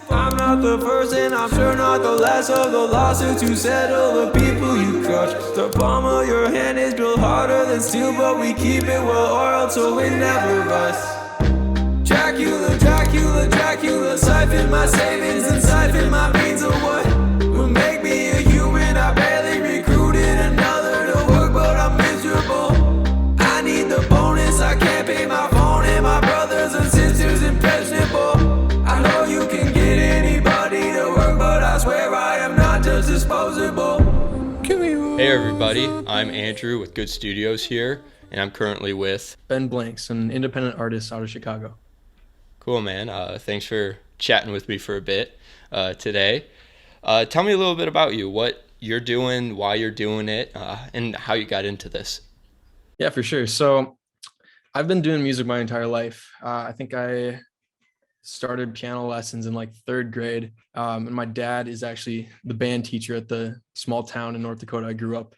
I'm not the first and I'm sure not the last of the lawsuits you settle the people you crush. The palm of your hand is built harder than steel, but we keep it well oiled so it never rusts. Dracula, Dracula, Dracula, siphon my savings and siphon my means of what will make me a human. I barely recruited another to work, but I'm miserable. I need the bonus, I can't pay my phone, and my brothers and sisters impressionable. I know you can get anybody to work, but I swear I am not just disposable. Hey everybody, I'm Andrew with Good Studios here, and I'm currently with Ben Blanks, an independent artist out of Chicago. Cool, man. Thanks for chatting with me for a bit today. Tell me a little bit about you, what you're doing, why you're doing it, and how you got into this. Yeah, for sure. So I've been doing music my entire life. I think I started piano lessons in like third grade. And my dad is actually the band teacher at the small town in North Dakota I grew up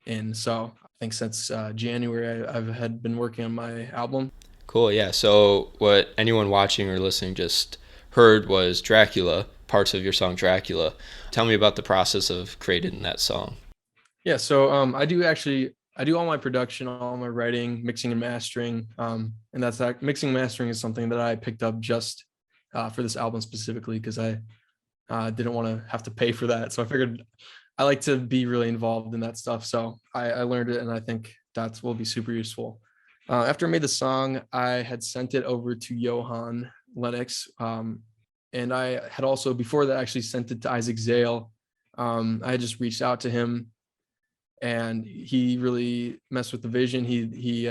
in. So I think since January, I've had been working on my album. Cool, yeah. So what anyone watching or listening just heard was Dracula, parts of your song Dracula. Tell me about the process of creating that song. Yeah, so I do all my production, all my writing, mixing and mastering. And that's that. Mixing and mastering is something that I picked up just for this album specifically because I didn't want to have to pay for that. So I figured I like to be really involved in that stuff. So I learned it, and I think that will be super useful. After I made the song, I had sent it over to Johan, Lenox. And I had also, before that, actually sent it to Isaac Zale. I had just reached out to him, and he really messed with the vision. He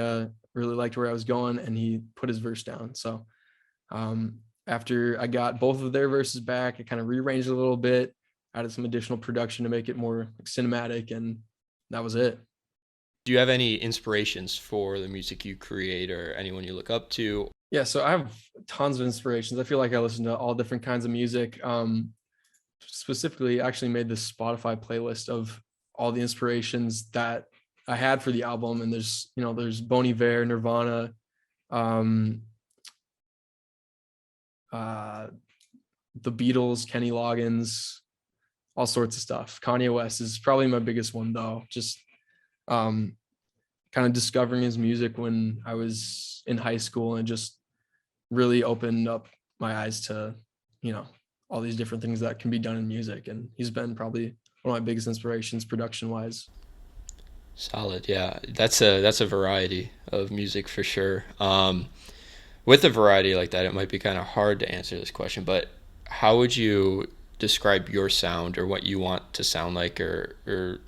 really liked where I was going, and he put his verse down. So after I got both of their verses back, I kind of rearranged it a little bit, added some additional production to make it more cinematic, and that was it. Do you have any inspirations for the music you create or anyone you look up to? Yeah, so I have tons of inspirations. I feel like I listen to all different kinds of music. Specifically, I actually made this Spotify playlist of all the inspirations that I had for the album. And there's Bon Iver, Nirvana, the Beatles, Kenny Loggins, all sorts of stuff. Kanye West is probably my biggest one though. Just kind of discovering his music when I was in high school, and just really opened up my eyes to, all these different things that can be done in music. And he's been probably one of my biggest inspirations production wise. Solid, yeah. That's a variety of music for sure. With a variety like that, it might be kind of hard to answer this question, but how would you describe your sound, or what you want to sound like, or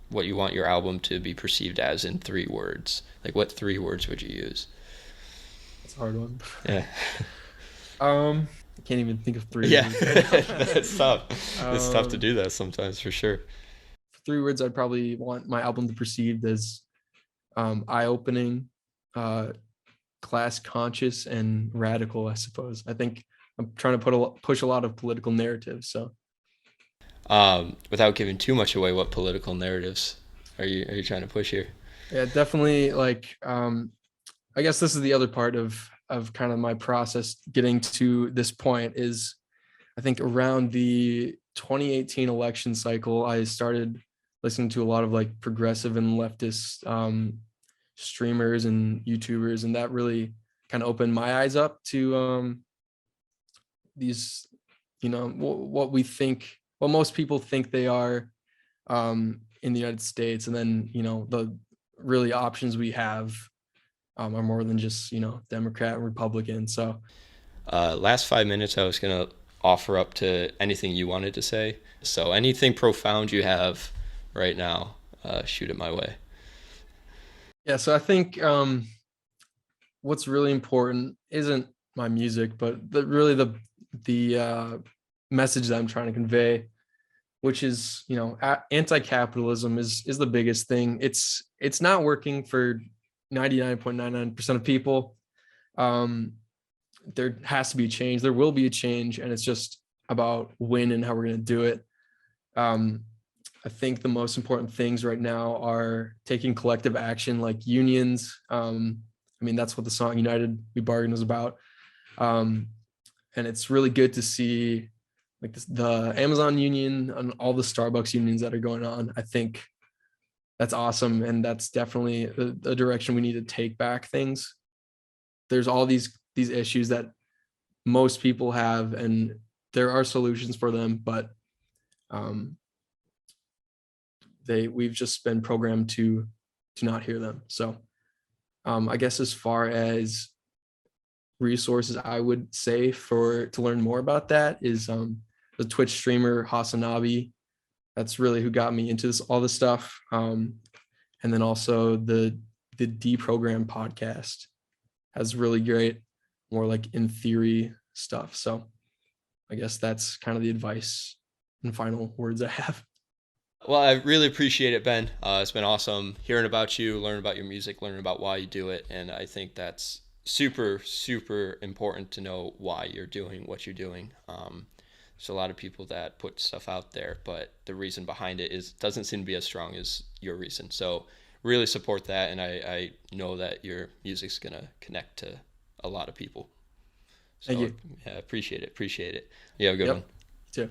what you want your album to be perceived as in 3 words? Like, what 3 words would you use? That's a hard one. Yeah. I can't even think of 3. Yeah. It's tough. It's tough to do that sometimes, for sure. 3 words I'd probably want my album to perceive as eye-opening, class conscious, and radical, I suppose. I think I'm trying to push a lot of political narratives. So without giving too much away, what political narratives are you trying to push here? Yeah, definitely. Like I guess this is the other part of kind of my process getting to this point is, I think around the 2018 election cycle, I started listening to a lot of like progressive and leftist streamers and YouTubers, and that really kind of opened my eyes up to these, what most people think they are in the United States, and then the really options we have are more than just Democrat and Republican. So last 5 minutes, I was gonna offer up to anything you wanted to say. So anything profound you have right now, shoot it my way. Yeah, so I think what's really important isn't my music, but the message that I'm trying to convey, which is, anti-capitalism is the biggest thing. It's not working for 99.99% of people. There has to be a change. There will be a change, and it's just about when and how we're going to do it. I think the most important things right now are taking collective action, like unions. That's what the song "United We Bargain" is about. and it's really good to see like this, the Amazon union and all the Starbucks unions that are going on. I think that's awesome, and that's definitely a direction we need to take back things. There's all these issues that most people have, and there are solutions for them, but um, we've just been programmed to not hear them. So I guess as far as resources, I would say to learn more about that is the Twitch streamer Hasanabi. That's really who got me into all this stuff. And then also the Deprogram podcast has really great, more like in theory stuff. So I guess that's kind of the advice and final words I have. Well, I really appreciate it, Ben. It's been awesome hearing about you, learning about your music, learning about why you do it. And I think that's super, super important to know why you're doing what you're doing. There's a lot of people that put stuff out there, but the reason behind it doesn't seem to be as strong as your reason. So really support that. And I know that your music's going to connect to a lot of people. So, Thank you. Yeah, appreciate it. You have a good one. You too.